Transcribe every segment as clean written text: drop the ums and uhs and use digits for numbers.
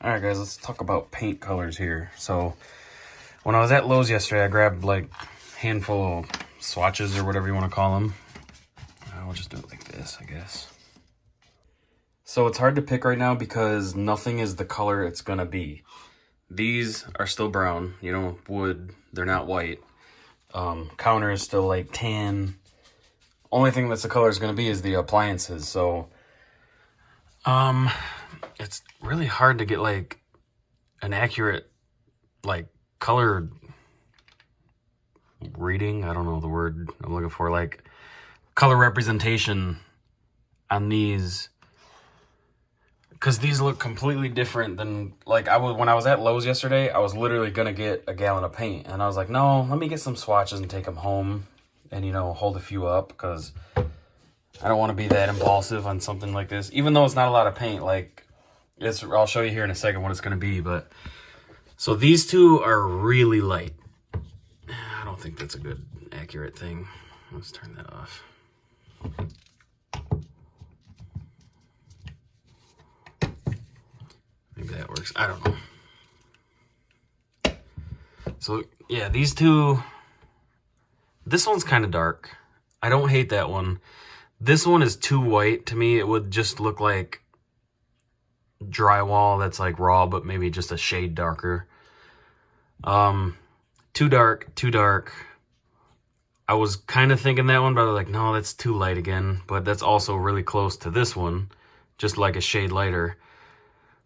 All right, guys, let's talk about paint colors here. So when I was at Lowe's yesterday, I grabbed like a handful of swatches or whatever you want to call them. I'll just do it like this, I guess. So it's hard to pick right now because nothing is the color it's gonna be. These are still brown, you know, wood, they're not white. Counter is still like tan. Only thing that's the color is gonna be is the appliances. So it's really hard to get like an accurate like color reading. I don't know the word I'm looking for, like color representation on these, because these look completely different than like when I was at Lowe's yesterday. I was literally gonna get a gallon of paint, and I was like, no, let me get some swatches and take them home and, you know, hold a few up, because I don't want to be that impulsive on something like this, even though it's not a lot of paint. Like I'll show you here in a second what it's gonna be. But so these two are really light. I don't think that's a good accurate thing. Let's turn that off. Maybe that works. I don't know. So yeah, these two, this one's kind of dark. I don't hate that one. This one is too white to me. It would just look like drywall that's like raw, but maybe just a shade darker. Too dark, too dark. I was kind of thinking that one, but I was like, no, that's too light again. But that's also really close to this one, just like a shade lighter.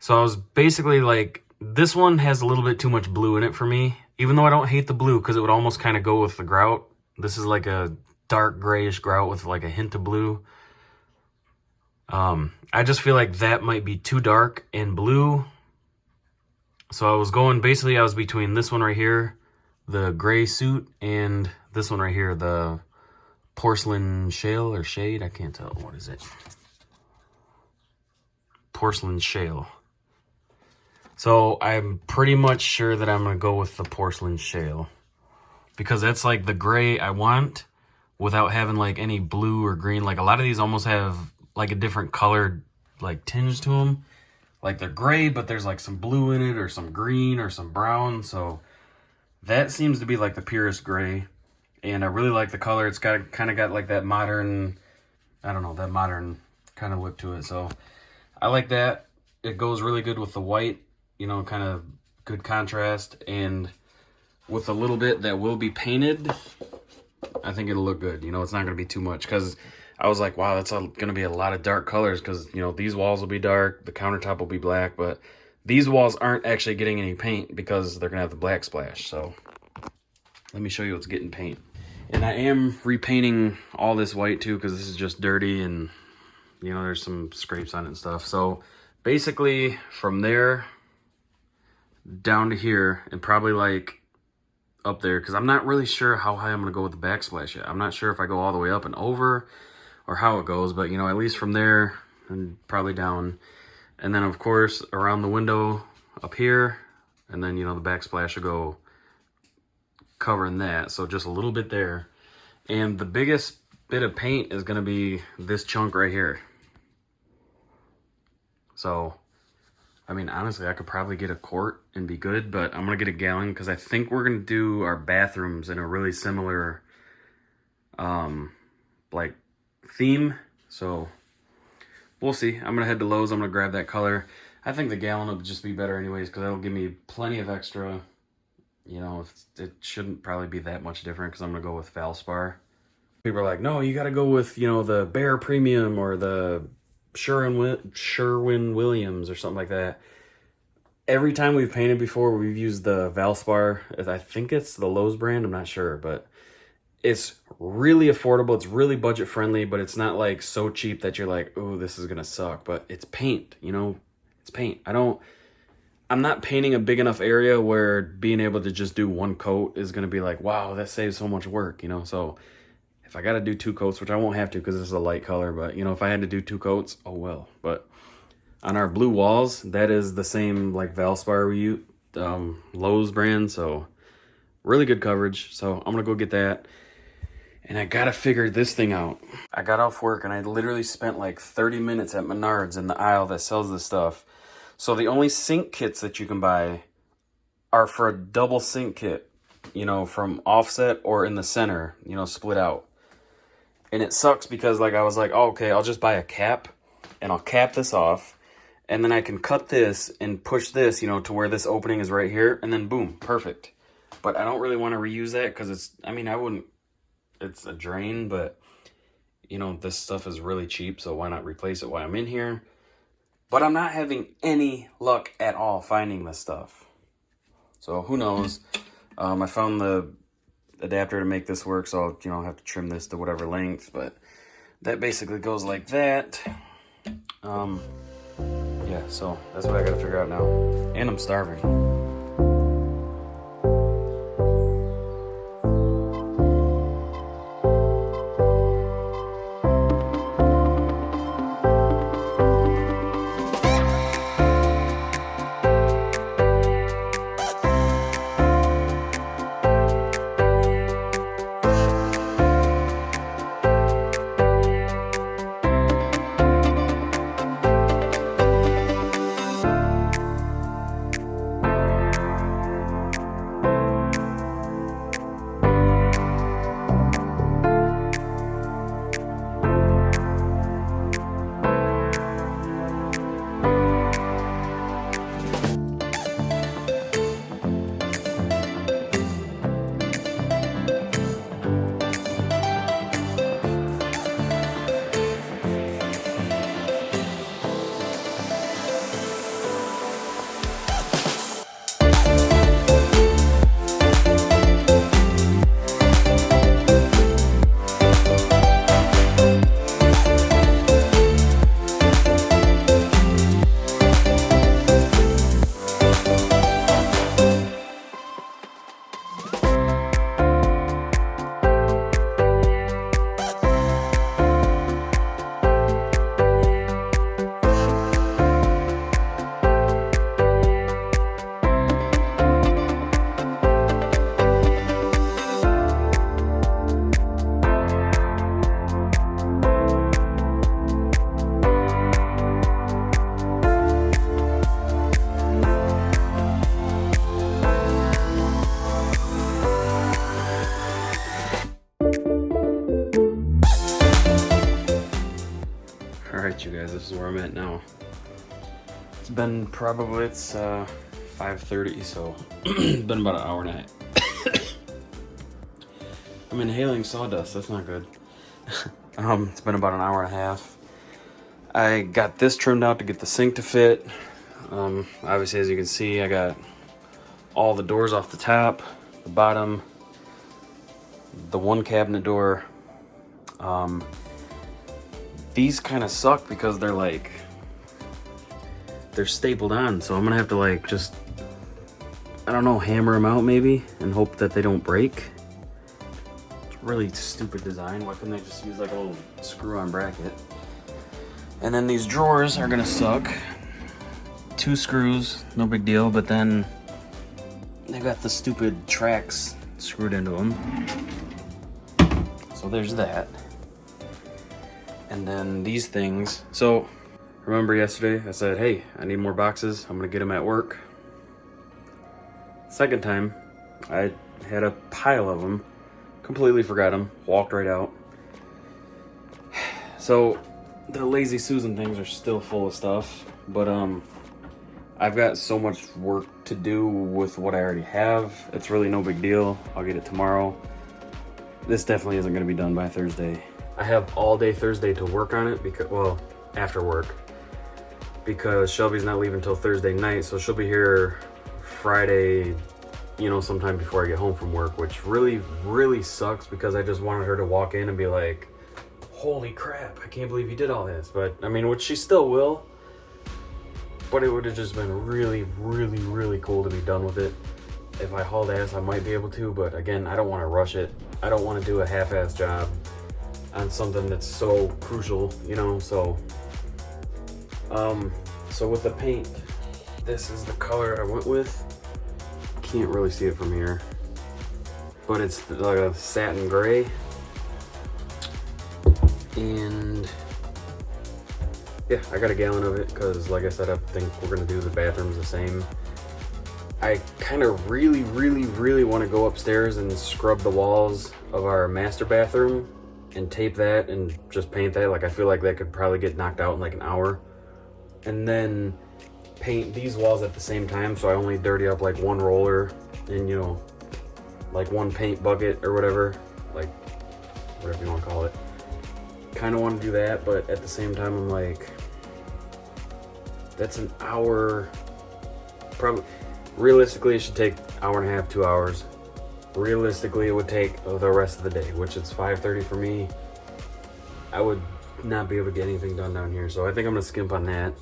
So I was basically like, this one has a little bit too much blue in it for me, even though I don't hate the blue because it would almost kind of go with the grout. This is like a dark grayish grout with like a hint of blue. I just feel like that might be too dark and blue. So I was between this one right here, the gray suit, and this one right here, the porcelain shale or shade. I can't tell. What is it? Porcelain shale. So I'm pretty much sure that I'm going to go with the porcelain shale, because that's like the gray I want without having like any blue or green. Like a lot of these almost have like a different colored like tinge to them. Like they're gray, but there's like some blue in it or some green or some brown. So that seems to be like the purest gray. And I really like the color. It's got kind of got like that modern, I don't know, that modern kind of look to it. So I like that. It goes really good with the white, you know, kind of good contrast. And with a little bit that will be painted, I think it'll look good. You know, it's not going to be too much, because I was like, wow, that's going to be a lot of dark colors, because, you know, these walls will be dark, the countertop will be black, but these walls aren't actually getting any paint because they're going to have the black splash. So let me show you what's getting paint. And I am repainting all this white too, because this is just dirty and, you know, there's some scrapes on it and stuff. So basically from there down to here, and probably like up there, because I'm not really sure how high I'm going to go with the backsplash yet. I'm not sure if I go all the way up and over or how it goes, but, you know, at least from there and probably down. And then, of course, around the window up here, and then, you know, the backsplash will go covering that. So just a little bit there. And the biggest bit of paint is going to be this chunk right here. So, I mean, honestly, I could probably get a quart and be good, but I'm going to get a gallon because I think we're going to do our bathrooms in a really similar, like, theme. So, we'll see. I'm going to head to Lowe's. I'm going to grab that color. I think the gallon will just be better anyways, because that'll give me plenty of extra. You know, it shouldn't probably be that much different, because I'm going to go with Valspar. People are like, no, you got to go with, you know, the Bear Premium or the Sherwin-Williams or something like that. Every time we've painted before, we've used the Valspar. I think it's the Lowe's brand. I'm not sure, but it's really affordable. It's really budget friendly, but it's not like so cheap that you're like, oh, this is going to suck. But it's paint, you know, it's paint. I'm not painting a big enough area where being able to just do one coat is going to be like, wow, that saves so much work, you know? So if I got to do 2 coats, which I won't have to because this is a light color, but, you know, if I had to do 2 coats, oh well. But on our blue walls, that is the same like Valspar we use, Lowe's brand. So really good coverage. So I'm going to go get that. And I got to figure this thing out. I got off work and I literally spent like 30 minutes at Menards in the aisle that sells this stuff. So the only sink kits that you can buy are for a double sink kit, you know, from offset or in the center, you know, split out. And it sucks because like I was like, oh, okay, I'll just buy a cap and I'll cap this off. And then I can cut this and push this, you know, to where this opening is right here. And then boom, perfect. But I don't really want to reuse that because it's, I mean, I wouldn't, it's a drain, but you know, this stuff is really cheap. So why not replace it while I'm in here? But I'm not having any luck at all finding this stuff. So who knows? I found the adapter to make this work. So I'll, you know, have to trim this to whatever length, but that basically goes like that. Yeah, so that's what I gotta figure out now. And I'm starving. Alright you guys, this is where I'm at now. It's been probably, it's 5:30, so it's been about an hour and a half. I'm inhaling sawdust, that's not good. It's been about an hour and a half. I got this trimmed out to get the sink to fit. Obviously, as you can see, I got all the doors off the top, the bottom, the one cabinet door. These kind of suck because they're like, they're stapled on, so I'm gonna have to like just, I don't know, hammer them out maybe and hope that they don't break. It's a really stupid design. Why couldn't they just use like a little screw-on bracket? And then these drawers are gonna suck. 2 screws, no big deal, but then they got the stupid tracks screwed into them. So there's that. And then these things. So remember yesterday I said, hey, I need more boxes. I'm gonna get them at work. Second time, I had a pile of them. Completely forgot them. Walked right out. So the Lazy Susan things are still full of stuff. But I've got so much work to do with what I already have. It's really no big deal. I'll get it tomorrow. This definitely isn't gonna be done by Thursday. I have all day Thursday to work on it because, well, after work, because Shelby's not leaving until Thursday night, so she'll be here Friday, you know, sometime before I get home from work, which really, really sucks because I just wanted her to walk in and be like, holy crap, I can't believe you did all this. But, I mean, which she still will, but it would have just been really, really, really cool to be done with it. If I hauled ass, I might be able to, but again, I don't want to rush it. I don't want to do a half-ass job on something that's so crucial, you know. So so with the paint, this is the color I went with. Can't really see it from here, but it's like a satin gray, and yeah, I got a gallon of it because, like I said, I think we're gonna do the bathrooms the same. I kind of really want to go upstairs and scrub the walls of our master bathroom and tape that and just paint that. Like, I feel like that could probably get knocked out in like an hour. And then paint these walls at the same time, so I only dirty up like one roller and, you know, like one paint bucket or whatever, like whatever you want to call it. Kind of want to do that, but at the same time I'm like, that's an hour. Probably realistically it should take an hour and a half, 2 hours. Realistically it would take the rest of the day, which it's 5:30 for me. I would not be able to get anything done down here, so I think I'm gonna skimp on that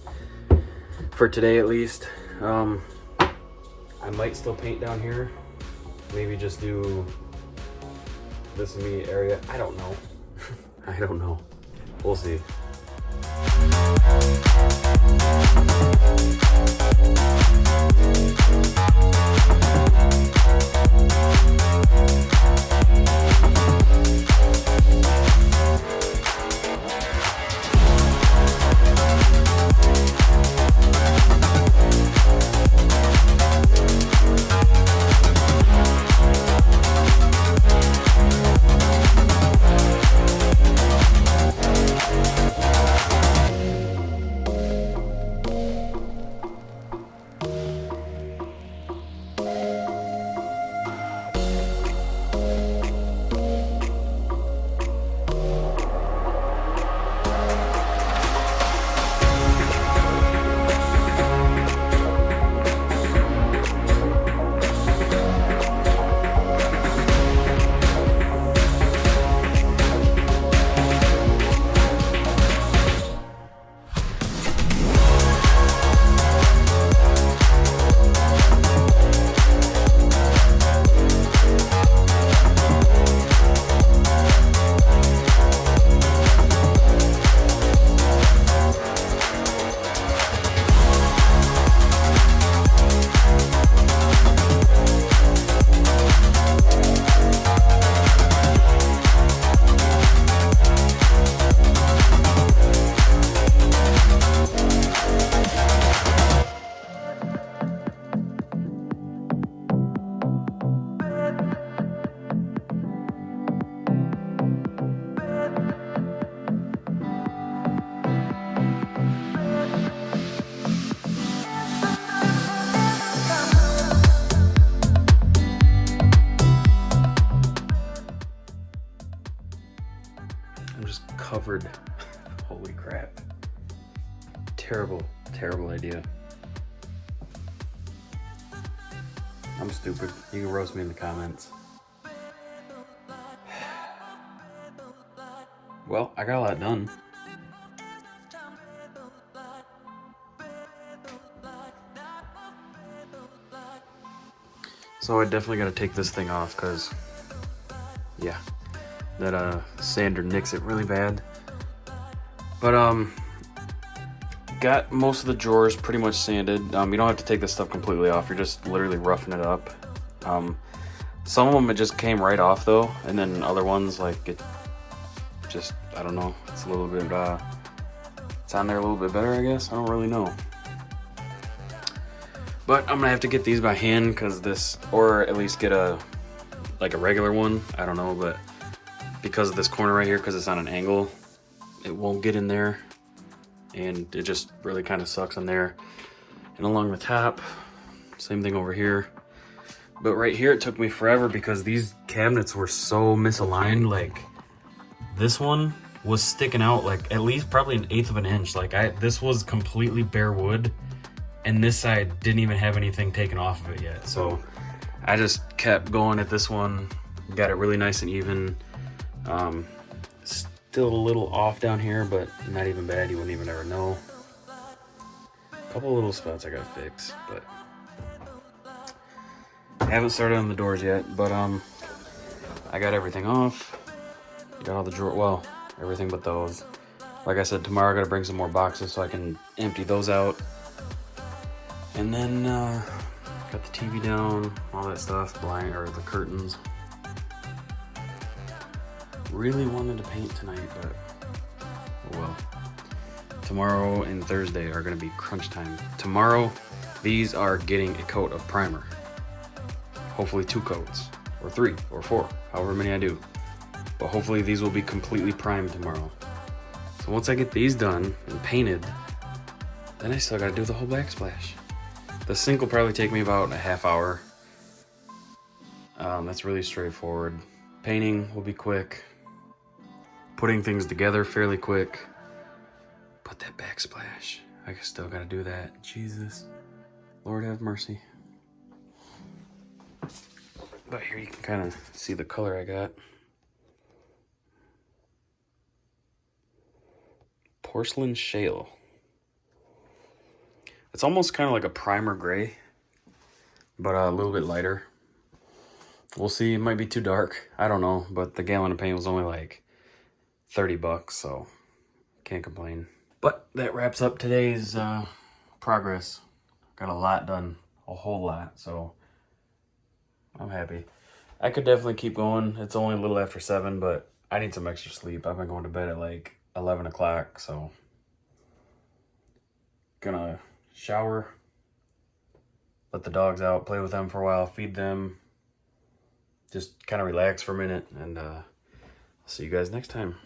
for today at least. I might still paint down here, maybe just do this immediate area. I don't know. I don't know, we'll see. Covered. Holy crap. Terrible idea. I'm stupid. You can roast me in the comments. Well, I got a lot done. So I definitely got to take this thing off because, yeah, that sander nicks it really bad. But got most of the drawers pretty much sanded. You don't have to take this stuff completely off. You're just literally roughing it up. Some of them it just came right off though, and then other ones like it just, I don't know. It's a little bit it's on there a little bit better, I guess. I don't really know. But I'm gonna have to get these by hand because this, or at least get a regular one. I don't know, but because of this corner right here, because it's on an angle, it won't get in there, and it just really kind of sucks on there. And along the top, same thing over here. But right here, it took me forever because these cabinets were so misaligned. Like this one was sticking out like at least probably 1/8 of an inch. Like this was completely bare wood, and this side didn't even have anything taken off of it yet. So I just kept going at this one, got it really nice and even. Still a little off down here, but not even bad. You wouldn't even ever know. A couple little spots I gotta fix, but I haven't started on the doors yet. But I got everything off. Got all the drawer, well, everything but those. Like I said, tomorrow I gotta bring some more boxes so I can empty those out. And then got the TV down, all that stuff, the curtains. Really wanted to paint tonight, but oh well. tomorrow and Thursday are gonna be crunch time. Tomorrow, these are getting a coat of primer. Hopefully 2 coats, or 3, or 4, however many I do. But hopefully these will be completely primed tomorrow. So once I get these done and painted, then I still gotta do the whole backsplash. The sink will probably take me about a half hour. That's really straightforward. Painting will be quick. Putting things together fairly quick. But that backsplash, I still gotta do that. Jesus, Lord have mercy. But here you can kind of see the color I got. Porcelain shale. It's almost kind of like a primer gray, but a little bit lighter. We'll see, it might be too dark. I don't know, but the gallon of paint was only like 30 bucks, so can't complain. But that wraps up today's progress. Got a lot done, a whole lot, so I'm happy. I could definitely keep going. It's only a little after 7, but I need some extra sleep. I've been going to bed at like 11 o'clock, so gonna shower, let the dogs out, play with them for a while, feed them, just kind of relax for a minute, and I'll see you guys next time.